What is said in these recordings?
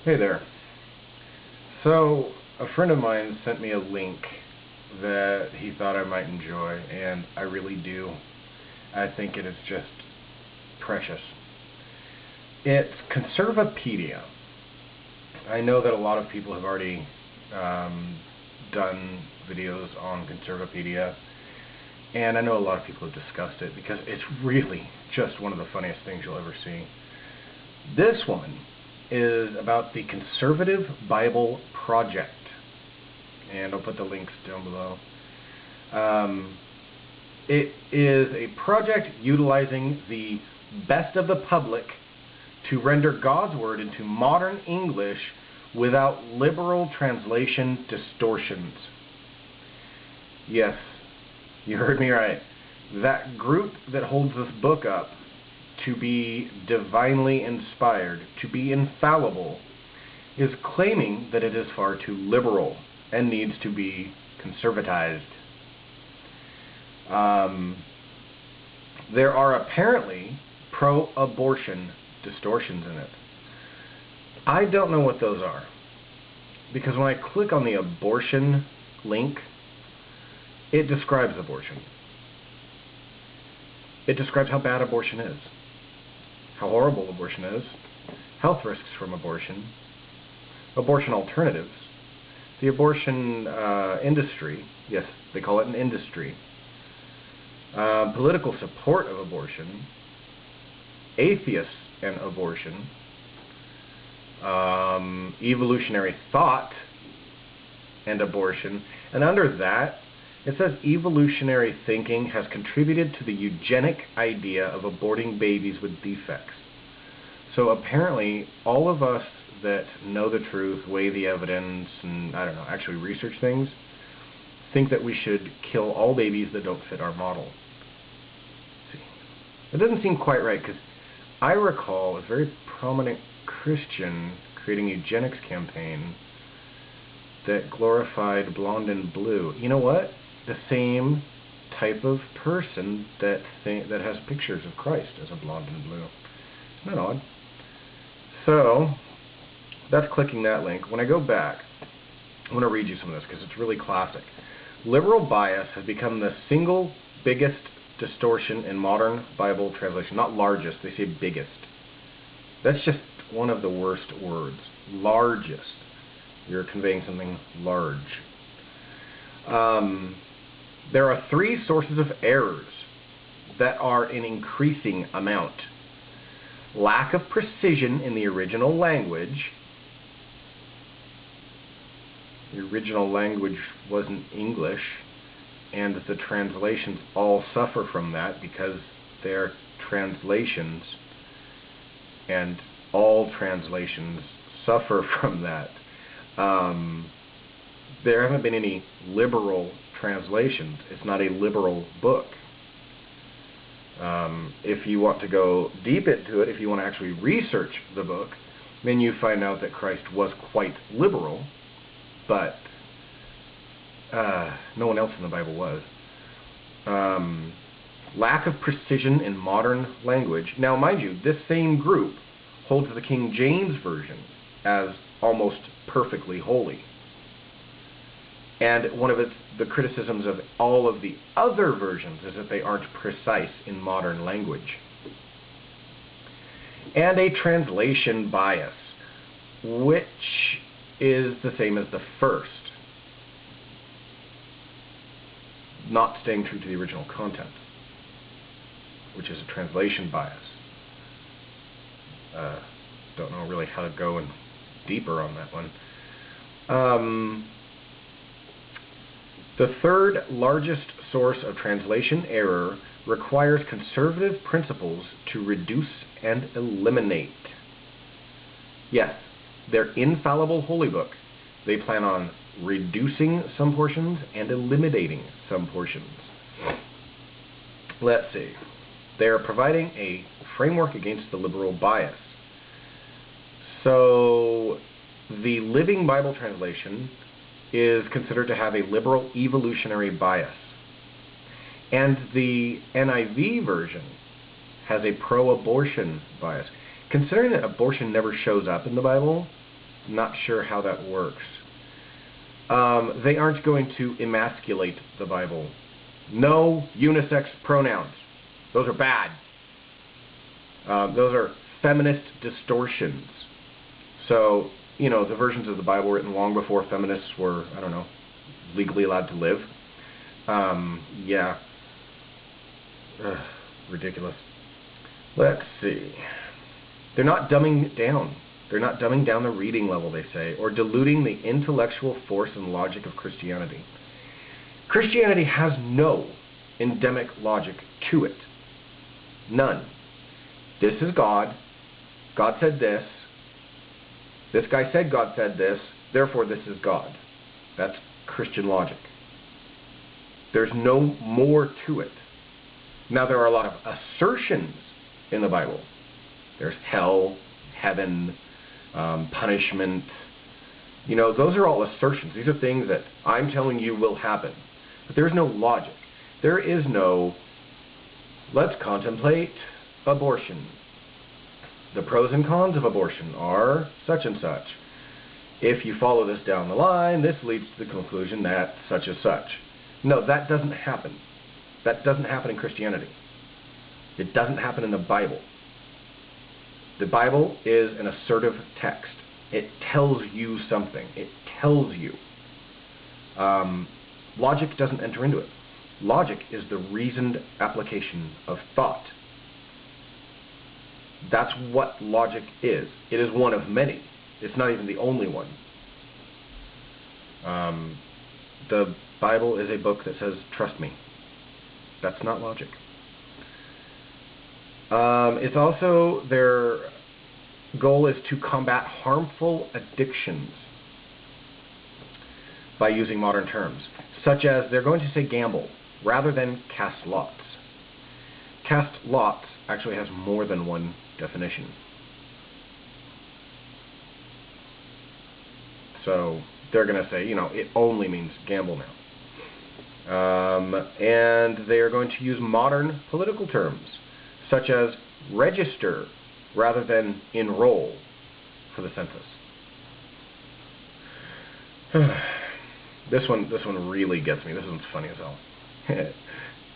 Hey there. So, a friend of mine sent me a link that he thought I might enjoy, and I really do. I think it is just precious. It's Conservapedia. I know that a lot of people have already done videos on Conservapedia, and I know a lot of people have discussed it because it's really just one of the funniest things you'll ever see. This one is about the Conservative Bible Project, and I'll put the links down below. It is a project utilizing the best of the public to render God's Word into modern English without liberal translation distortions. Yes, you heard me right. That group that holds this book up to be divinely inspired, to be infallible, is claiming that it is far too liberal and needs to be conservatized. There are apparently pro-abortion distortions in it. I don't know what those are, because when I click on the abortion link, it describes abortion. It describes how bad abortion is, how horrible abortion is, health risks from abortion, abortion alternatives, the abortion industry, yes, they call it an industry, political support of abortion, atheists and abortion, evolutionary thought and abortion, and under that it says evolutionary thinking has contributed to the eugenic idea of aborting babies with defects. So apparently all of us that know the truth, weigh the evidence, and I don't know, actually research things, think that we should kill all babies that don't fit our model. See, it doesn't seem quite right, because I recall a very prominent Christian creating a eugenics campaign that glorified blonde and blue. You know what? The same type of person that has pictures of Christ as a blonde and blue. Isn't that odd? So, that's clicking that link. When I go back, I want to read you some of this because it's really classic. Liberal bias has become the single biggest distortion in modern Bible translation. Not largest, they say biggest. That's just one of the worst words. Largest. You're conveying something large. There are three sources of errors that are in increasing amount. Lack of precision in the original language. The original language wasn't English, and the translations all suffer from that because they're translations, and all translations suffer from that. There haven't been any liberal translations. It's not a liberal book. If you want to go deep into it, if you want to actually research the book, then you find out that Christ was quite liberal, but no one else in the Bible was. Lack of precision in modern language. Now, mind you, this same group holds the King James Version as almost perfectly holy. And one of the criticisms of all of the other versions is that they aren't precise in modern language. And a translation bias, which is the same as the first. Not staying true to the original content, which is a translation bias. Don't know really how to go in deeper on that one. The third largest source of translation error requires conservative principles to reduce and eliminate. Yes, their infallible holy book. They plan on reducing some portions and eliminating some portions. Let's see. They are providing a framework against the liberal bias. So, the Living Bible Translation is considered to have a liberal evolutionary bias. And the NIV version has a pro-abortion bias. Considering that abortion never shows up in the Bible, Not sure how that works. They aren't going to emasculate the Bible. No unisex pronouns. Those are bad. Those are feminist distortions. So, the versions of the Bible written long before feminists were, I don't know, legally allowed to live. Yeah. Ugh, ridiculous. Let's see. They're not dumbing down. They're not dumbing down the reading level, they say, or diluting the intellectual force and logic of Christianity. Christianity has no endemic logic to it. None. This is God. God said this. This guy said God said this. Therefore, this is God. That's Christian logic. There's no more to it. Now, there are a lot of assertions in the Bible. There's hell, heaven, punishment. Those are all assertions. These are things that I'm telling you will happen. But there's no logic. There is no, let's contemplate abortion. The pros and cons of abortion are such and such. If you follow this down the line, this leads to the conclusion that such as such. No, that doesn't happen. That doesn't happen in Christianity. It doesn't happen in the Bible. The Bible is an assertive text. It tells you something. It tells you. Logic doesn't enter into it. Logic is the reasoned application of thought. That's what logic is. It is one of many. It's not even the only one. The Bible is a book that says, trust me. That's not logic. It's also, their goal is to combat harmful addictions by using modern terms, such as they're going to say gamble rather than cast lots. Cast lots actually has more than one definition. So they're going to say, it only means gamble now. And they are going to use modern political terms, such as register rather than enroll for the census. This one really gets me. This one's funny as hell.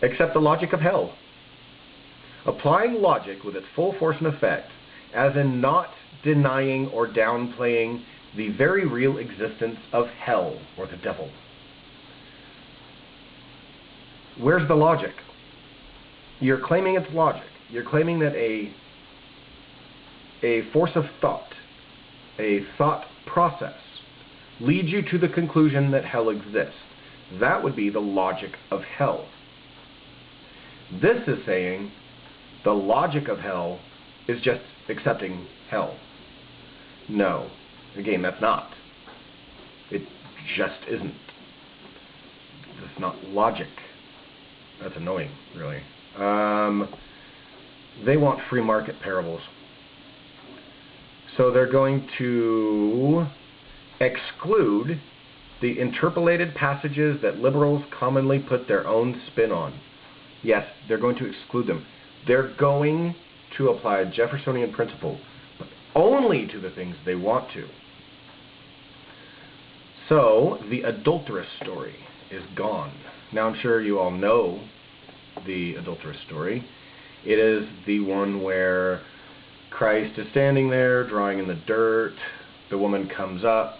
Accept the logic of hell. Applying logic with its full force and effect, as in not denying or downplaying the very real existence of hell or the devil. Where's the logic? You're claiming it's logic. You're claiming that a force of thought, a thought process, leads you to the conclusion that hell exists. That would be the logic of hell. This is saying the logic of hell is just accepting hell. No. Again, that's not. It just isn't. That's not logic. That's annoying, really. They want free market parables. So they're going to exclude the interpolated passages that liberals commonly put their own spin on. Yes, they're going to exclude them. They're going to apply a Jeffersonian principle, but only to the things they want to. So, the adulteress story is gone. Now, I'm sure you all know the adulteress story. It is the one where Christ is standing there, drawing in the dirt. The woman comes up.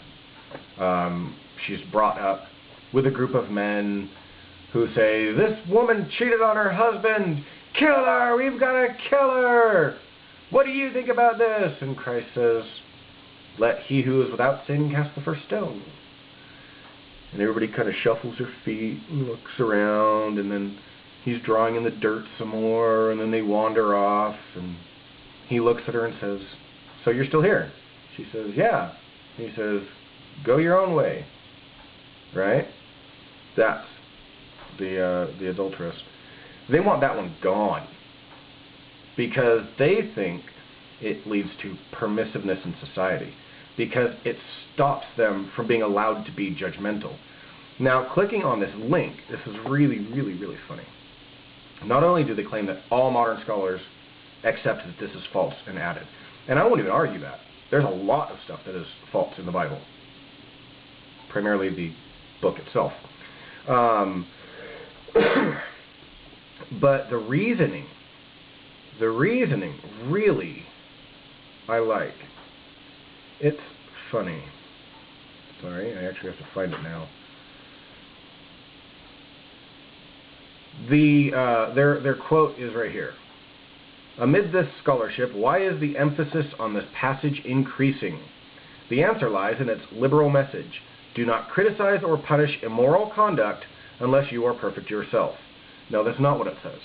She's brought up with a group of men who say, "This woman cheated on her husband. Kill her! We've got to kill her! What do you think about this?" And Christ says, "Let he who is without sin cast the first stone." And everybody kind of shuffles their feet and looks around, and then he's drawing in the dirt some more, and then they wander off, and he looks at her and says, "So you're still here?" She says, "Yeah." He says, "Go your own way." Right? That's the adulteress. They want that one gone because they think it leads to permissiveness in society, because it stops them from being allowed to be judgmental. Now, clicking on this link, this is really, really, really funny. Not only do they claim that all modern scholars accept that this is false and added, and I won't even argue that. There's a lot of stuff that is false in the Bible, primarily the book itself. But the reasoning really I like. It's funny. Sorry, I actually have to find it now. Their quote is right here. Amid this scholarship, why is the emphasis on this passage increasing? The answer lies in its liberal message. Do not criticize or punish immoral conduct unless you are perfect yourself. No, that's not what it says.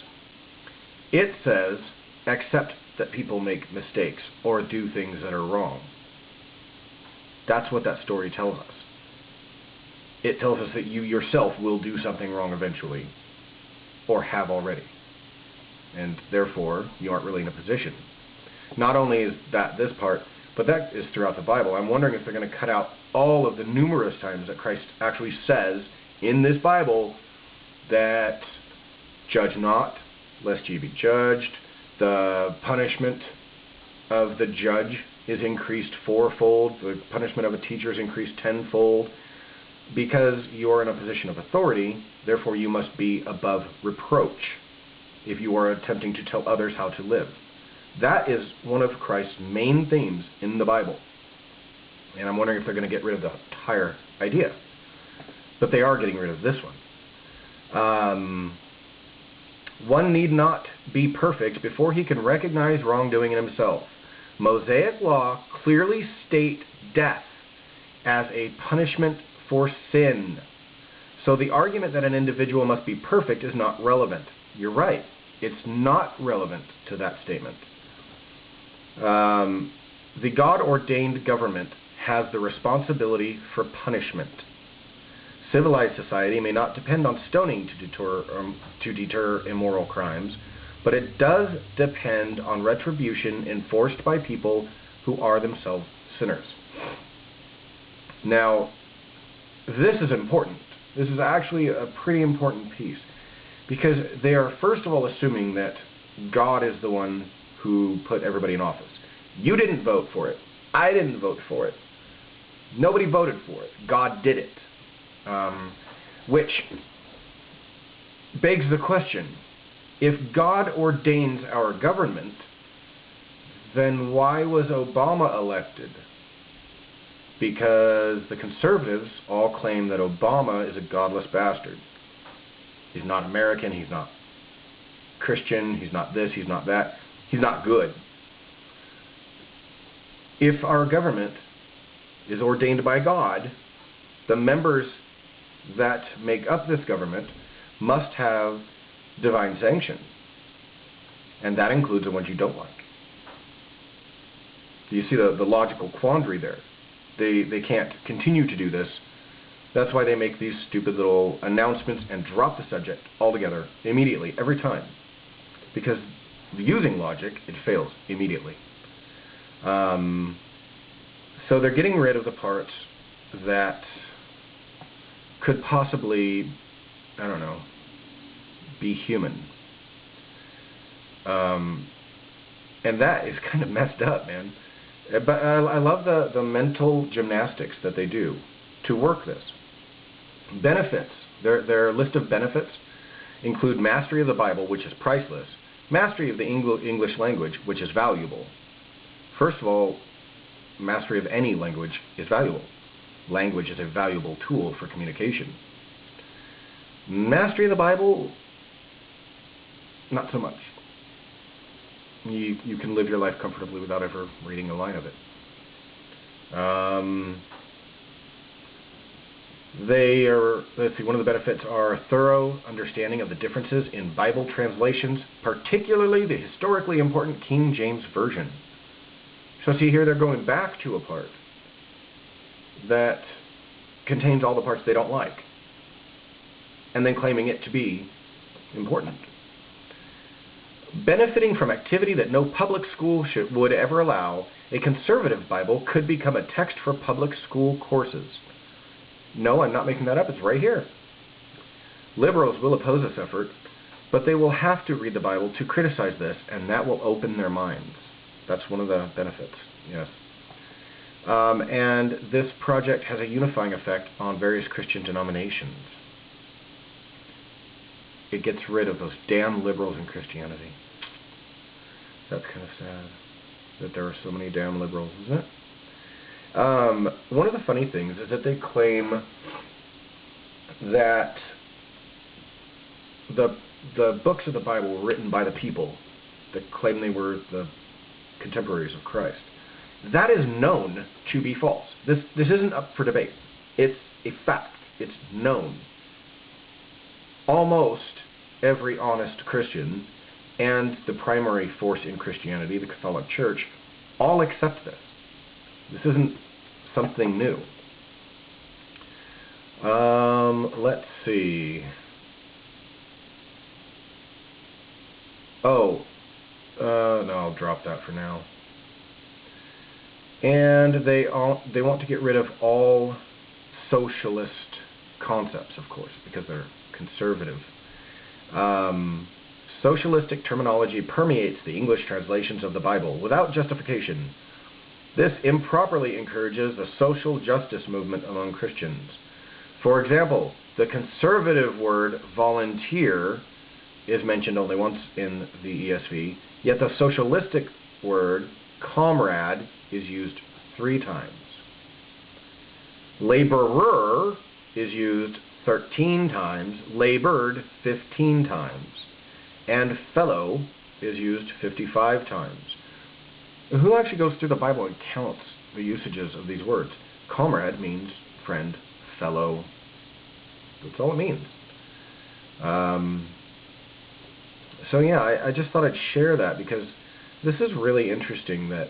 It says, accept that people make mistakes or do things that are wrong. That's what that story tells us. It tells us that you yourself will do something wrong eventually, or have already. And therefore, you aren't really in a position. Not only is that this part, but that is throughout the Bible. I'm wondering if they're going to cut out all of the numerous times that Christ actually says in this Bible that judge not, lest ye be judged. The punishment of the judge is increased fourfold. The punishment of a teacher is increased tenfold. Because you are in a position of authority, therefore you must be above reproach if you are attempting to tell others how to live. That is one of Christ's main themes in the Bible. And I'm wondering if they're going to get rid of the entire idea. But they are getting rid of this one. One need not be perfect before he can recognize wrongdoing in himself. Mosaic law clearly state death as a punishment for sin. So the argument that an individual must be perfect is not relevant. You're right. It's not relevant to that statement. The God-ordained government has the responsibility for punishment. Civilized society may not depend on stoning to deter immoral crimes, but it does depend on retribution enforced by people who are themselves sinners. Now, this is important. This is actually a pretty important piece, because they are first of all assuming that God is the one who put everybody in office. You didn't vote for it. I didn't vote for it. Nobody voted for it. God did it. Which begs the question, if God ordains our government, then why was Obama elected? Because the conservatives all claim that Obama is a godless bastard. He's not American, he's not Christian, he's not this, he's not that, he's not good. If our government is ordained by God, the members that make up this government must have divine sanction. And that includes the ones you don't like. Do you see the logical quandary there? They can't continue to do this. That's why they make these stupid little announcements and drop the subject altogether immediately, every time. Because using logic, it fails immediately. So they're getting rid of the parts that could possibly, I don't know, be human. And that is kind of messed up, man. But I love the mental gymnastics that they do to work this. Benefits. Their list of benefits include mastery of the Bible, which is priceless, mastery of the English language, which is valuable. First of all, mastery of any language is valuable. Language is a valuable tool for communication. Mastery of the Bible, not so much. You can live your life comfortably without ever reading a line of it. Let's see, one of the benefits are a thorough understanding of the differences in Bible translations, particularly the historically important King James Version. So see here, they're going back to a part that contains all the parts they don't like, and then claiming it to be important. Benefiting from activity that no public school would ever allow, a conservative Bible could become a text for public school courses. No, I'm not making that up. It's right here. Liberals will oppose this effort, but they will have to read the Bible to criticize this, and that will open their minds. That's one of the benefits, yes. And this project has a unifying effect on various Christian denominations. It gets rid of those damn liberals in Christianity. That's kind of sad that there are so many damn liberals, isn't it? One of the funny things is that they claim that the books of the Bible were written by the people that claim they were the contemporaries of Christ. That is known to be false. This isn't up for debate. It's a fact. It's known. Almost every honest Christian and the primary force in Christianity, the Catholic Church, all accept this. This isn't something new. Let's see. No, I'll drop that for now. And they want to get rid of all socialist concepts, of course, because they're conservative. Socialistic terminology permeates the English translations of the Bible without justification. This improperly encourages the social justice movement among Christians. For example, the conservative word volunteer is mentioned only once in the ESV, yet the socialistic word comrade is used 3 times. Laborer is used 13 times, labored 15 times, and fellow is used 55 times. Who actually goes through the Bible and counts the usages of these words? Comrade means friend, fellow. That's all it means. So yeah, I just thought I'd share that because this is really interesting that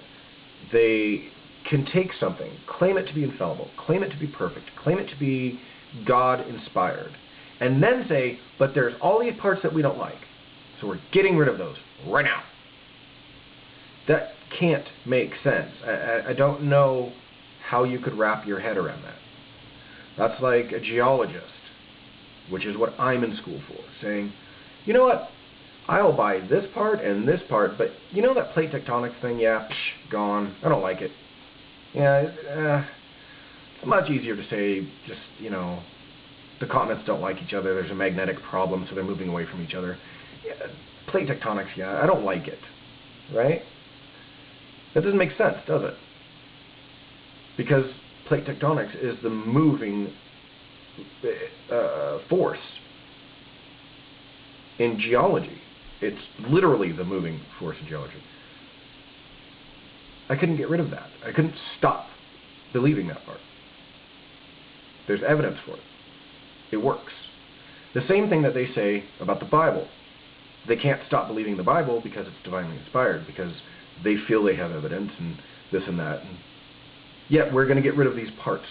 they can take something, claim it to be infallible, claim it to be perfect, claim it to be God-inspired, and then say, but there's all these parts that we don't like, so we're getting rid of those right now. That can't make sense. I don't know how you could wrap your head around that. That's like a geologist, which is what I'm in school for, saying, you know what, I'll buy this part and this part, but you know that plate tectonics thing? Yeah, gone. I don't like it. Yeah, it's much easier to say just, you know, the continents don't like each other, there's a magnetic problem, so they're moving away from each other. Yeah, plate tectonics, yeah, I don't like it. Right? That doesn't make sense, does it? Because plate tectonics is the moving force in geology. It's literally the moving force in geology. I couldn't get rid of that. I couldn't stop believing that part. There's evidence for it. It works. The same thing that they say about the Bible. They can't stop believing the Bible because it's divinely inspired, because they feel they have evidence and this and that. And yet we're going to get rid of these parts.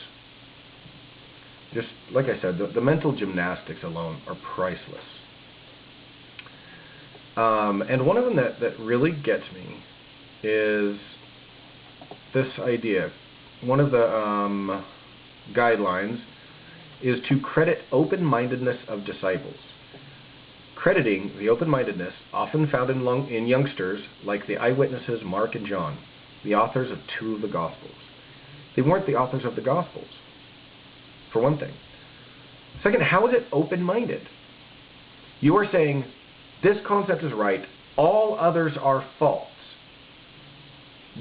Just like I said, the mental gymnastics alone are priceless. And one of them that really gets me is this idea. One of the guidelines is to credit open-mindedness of disciples. Crediting the open-mindedness often found in youngsters like the eyewitnesses Mark and John, the authors of 2 of the Gospels. They weren't the authors of the Gospels, for one thing. Second, how is it open-minded? You are saying, this concept is right, all others are false.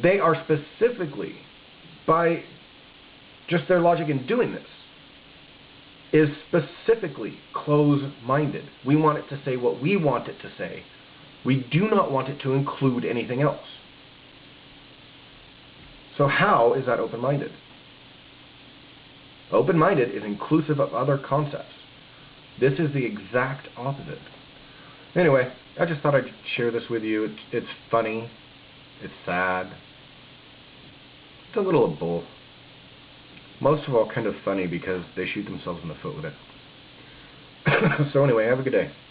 They are specifically, by just their logic in doing this, is specifically close-minded. We want it to say what we want it to say. We do not want it to include anything else. So how is that open-minded? Open-minded is inclusive of other concepts. This is the exact opposite. Anyway, I just thought I'd share this with you. It's funny. It's sad. It's a little of both. Most of all, kind of funny because they shoot themselves in the foot with it. So anyway, have a good day.